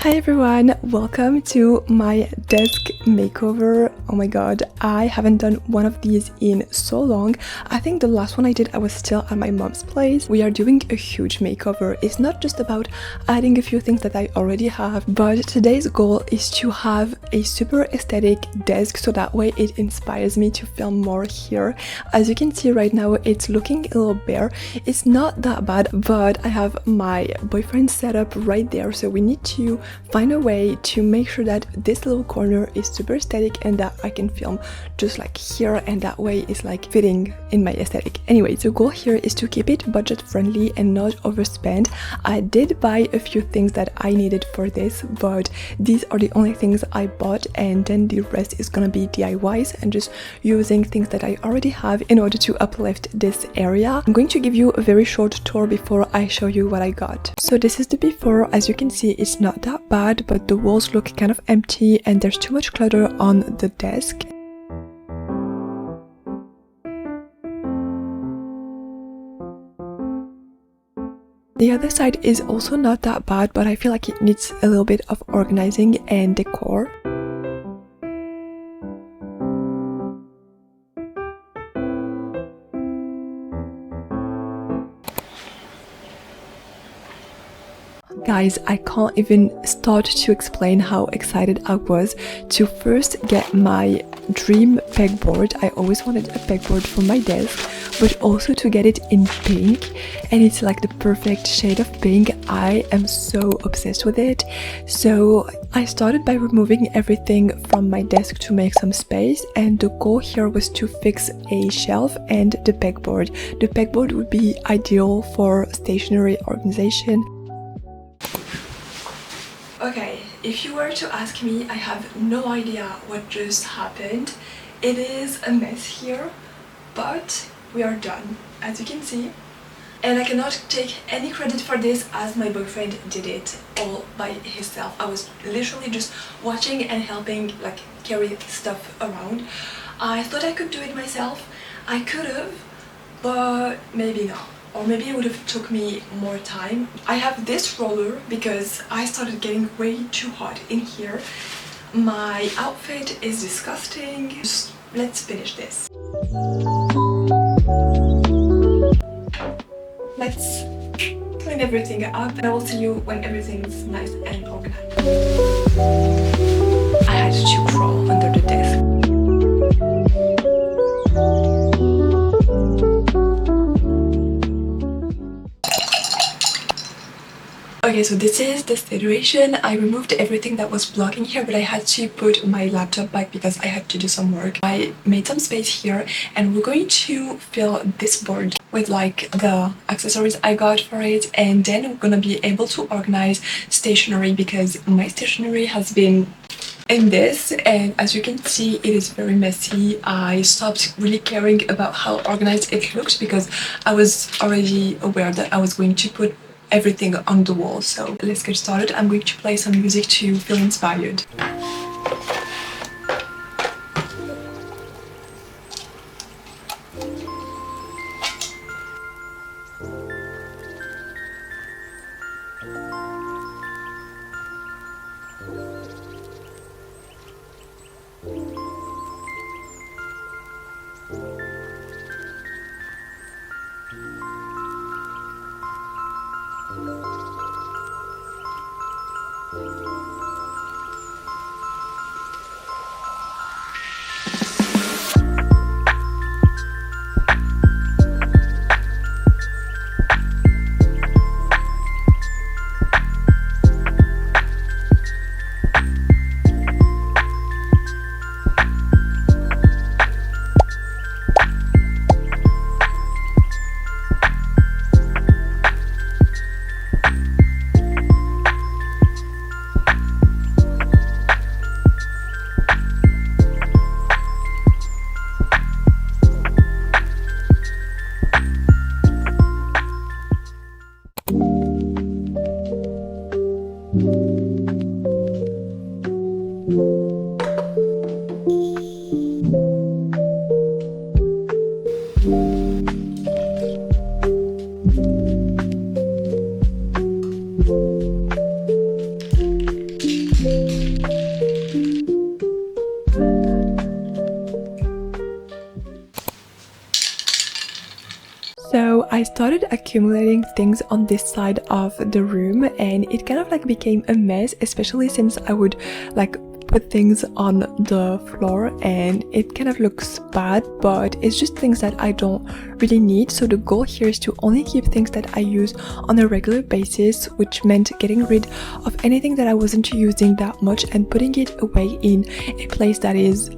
Hi everyone, welcome to my desk makeover. Oh my god, I haven't done one of these in so long. I think the last one I did I was still at my mom's place. We are doing a huge makeover. It's not just about adding a few things that I already have, but today's goal is to have a super aesthetic desk so that way it inspires me to film more here. As you can see right now, it's looking a little bare. It's not that bad, but I have my boyfriend set up right there, so we need to find a way to make sure that this little corner is super aesthetic and that I can film just like here, and that way it's like fitting in my aesthetic. Anyway, the goal here is to keep it budget friendly and not overspend. I did buy a few things that I needed for this, but these are the only things I bought, and then the rest is gonna be DIYs and just using things that I already have in order to uplift this area. I'm going to give you a very short tour before I show you what I got. So this is the before. As you can see, it's not that bad, but the walls look kind of empty and there's too much clutter on the desk. The other side is also not that bad, but I feel like it needs a little bit of organizing and decor. Guys, I can't even start to explain how excited I was to first get my dream pegboard. I always wanted a pegboard for my desk, but also to get it in pink, and it's like the perfect shade of pink. I am so obsessed with it. So I started by removing everything from my desk to make some space, and the goal here was to fix a shelf and the pegboard. The pegboard would be ideal for stationery organization. Okay, if you were to ask me, I have no idea what just happened. It is a mess here, but we are done, as you can see. And I cannot take any credit for this, as my boyfriend did it all by himself. I was literally just watching and helping, like, carry stuff around. I thought I could do it myself. I could have, but maybe not. Or maybe it would have took me more time. I have this roller because I started getting way too hot in here. My outfit is disgusting. Just let's finish this. Let's clean everything up, and I will see you when everything's nice and organized. I had to crawl under the desk. Okay, so this is the situation. I removed everything that was blocking here, but I had to put my laptop back because I had to do some work. I made some space here, and we're going to fill this board with like the accessories I got for it, and then we're gonna be able to organize stationery because my stationery has been in this, and as you can see, it is very messy. I stopped really caring about how organized it looked because I was already aware that I was going to put everything on the wall. So let's get started. I'm going to play some music to feel inspired. So I started accumulating things on this side of the room, and it kind of like became a mess, especially since I would like put things on the floor and it kind of looks bad, but it's just things that I don't really need. So the goal here is to only keep things that I use on a regular basis, which meant getting rid of anything that I wasn't using that much and putting it away in a place that is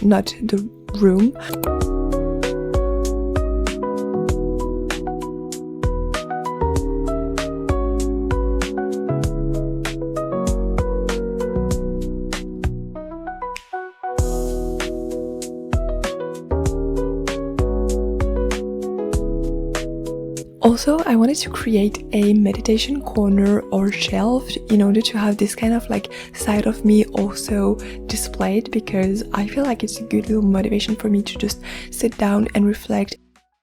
not the room. Also, I wanted to create a meditation corner or shelf in order to have this kind of like side of me also displayed, because I feel like it's a good little motivation for me to just sit down and reflect.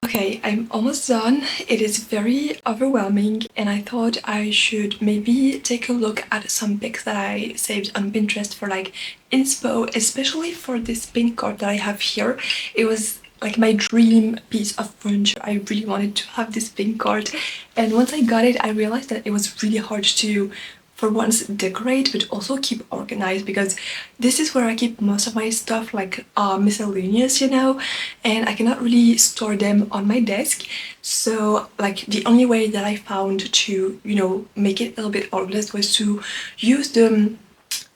Okay, I'm almost done. It is very overwhelming and I thought I should maybe take a look at some pics that I saved on Pinterest for like inspo, especially for this pink card that I have here. It was like my dream piece of furniture. I really wanted to have this pink card, and once I got it I realized that it was really hard to, for once, decorate but also keep organized, because this is where I keep most of my stuff, like miscellaneous, you know, and I cannot really store them on my desk. So like the only way that I found to, you know, make it a little bit organized was to use the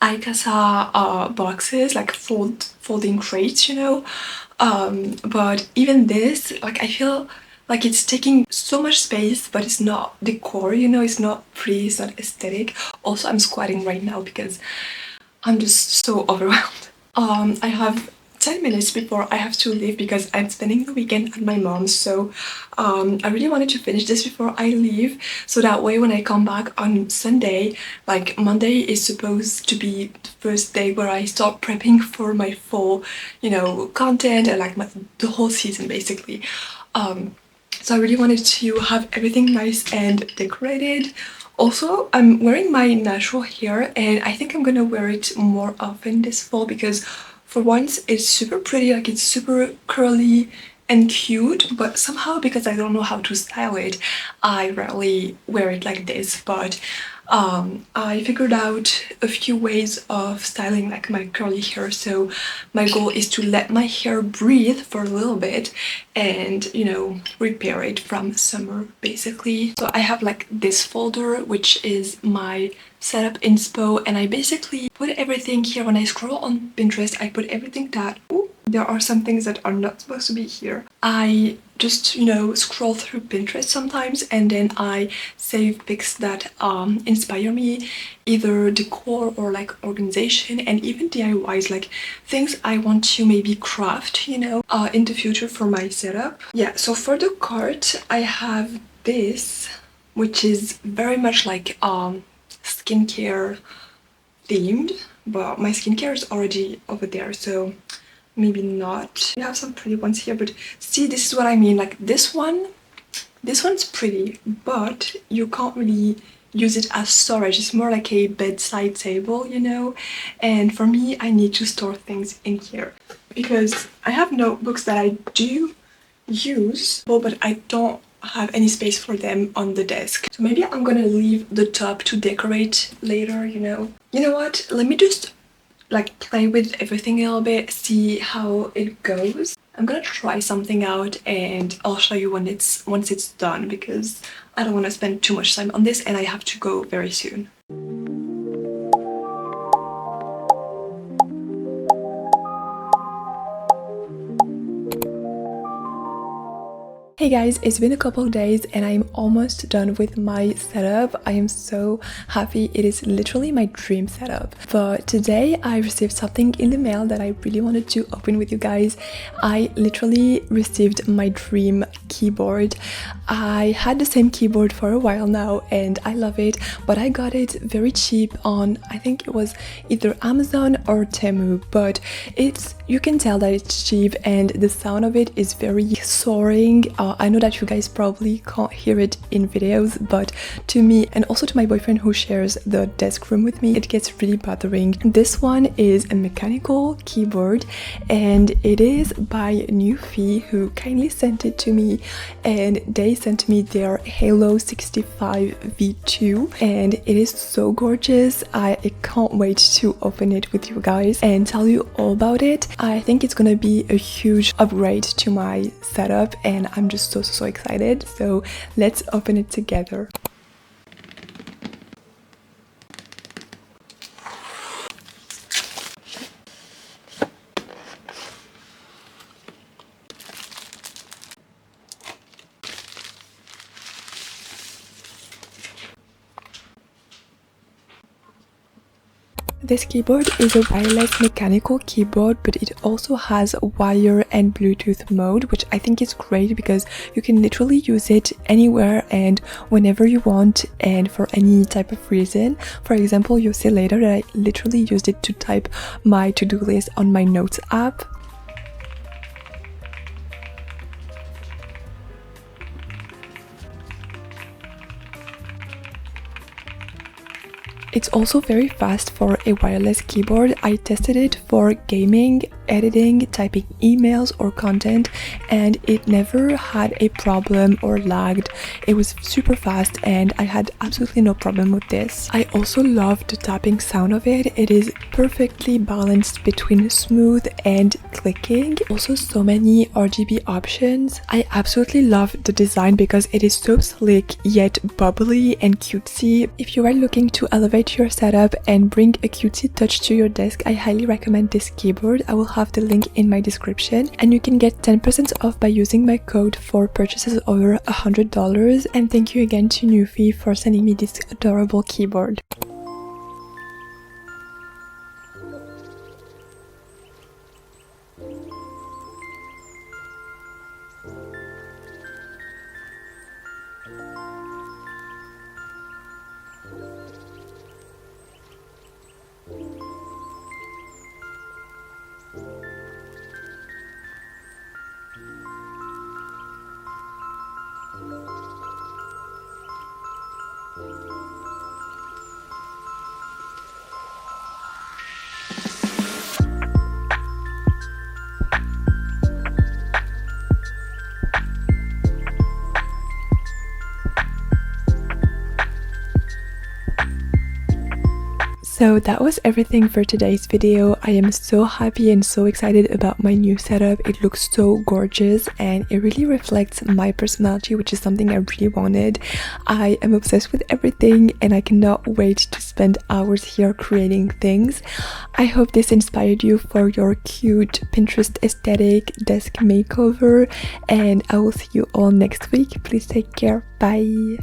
𝓀𝑒𝓆𝒃𝓁𝓈 boxes, like folding crates, you know. But even this, like I feel like it's taking so much space, but it's not decor, you know, it's not pretty, it's not aesthetic. Also, I'm squatting right now because I'm just so overwhelmed. I have 10 minutes before I have to leave because I'm spending the weekend at my mom's, so I really wanted to finish this before I leave, so that way when I come back on Sunday, like Monday is supposed to be the first day where I start prepping for my fall, you know, content and like the whole season basically. So I really wanted to have everything nice and decorated. Also, I'm wearing my natural hair and I think I'm gonna wear it more often this fall, because for once it's super pretty, like it's super curly and cute, but somehow because I don't know how to style it, I rarely wear it like this. But I figured out a few ways of styling like my curly hair, so my goal is to let my hair breathe for a little bit and, you know, repair it from summer basically. So I have like this folder which is my setup inspo, and I basically put everything here. When I scroll on Pinterest, I put everything that, ooh, there are some things that are not supposed to be here. I just, you know, scroll through Pinterest sometimes and then I save pics that inspire me, either decor or like organization, and even DIYs, like things I want to maybe craft, you know, in the future for my setup. Yeah, so for the cart I have this, which is very much like skincare themed, but my skincare is already over there, so maybe not. We have some pretty ones here, but see, this is what I mean. Like this one's pretty, but you can't really use it as storage. It's more like a bedside table, you know, and for me I need to store things in here because I have notebooks that I do use, but I don't have any space for them on the desk. So maybe I'm gonna leave the top to decorate later, you know. You know what, let me just like play with everything a little bit, see how it goes. I'm gonna try something out and I'll show you once it's done, because I don't want to spend too much time on this and I have to go very soon. Hey guys, it's been a couple of days and I'm almost done with my setup. I am so happy. It is literally my dream setup. But today I received something in the mail that I really wanted to open with you guys. I literally received my dream keyboard. I had the same keyboard for a while now and I love it, but I got it very cheap on, I think it was either Amazon or Temu, but you can tell that it's cheap and the sound of it is very soaring. I know that you guys probably can't hear it in videos, but to me and also to my boyfriend who shares the desk room with me, it gets really bothering. This one is a mechanical keyboard and it is by NuPhy, who kindly sent it to me, and they sent me their 𝓀𝓚𝓈𝒛 V2 and it is so gorgeous. I can't wait to open it with you guys and tell you all about it. I think it's gonna be a huge upgrade to my setup and I'm just so excited. So let's open it together. This keyboard is a wireless mechanical keyboard, but it also has wire and Bluetooth mode, which I think is great because you can literally use it anywhere and whenever you want and for any type of reason. For example, you'll see later that I literally used it to type my to-do list on my notes app. It's also very fast for a wireless keyboard. I tested it for gaming, editing, typing emails or content, and it never had a problem or lagged. It was super fast and I had absolutely no problem with this. I also love the tapping sound of it. It is perfectly balanced between smooth and clicking. Also so many RGB options. I absolutely love the design because it is so slick yet bubbly and cutesy. If you are looking to elevate your setup and bring a cutesy touch to your desk, I highly recommend this keyboard. I will have the link in my description and you can get 10% off by using my code for purchases over $100. And thank you again to NuPhy for sending me this adorable keyboard. So that was everything for today's video. I am so happy and so excited about my new setup. It looks so gorgeous and it really reflects my personality, which is something I really wanted. I am obsessed with everything and I cannot wait to spend hours here creating things. I hope this inspired you for your cute Pinterest aesthetic desk makeover, and I will see you all next week. Please take care. Bye.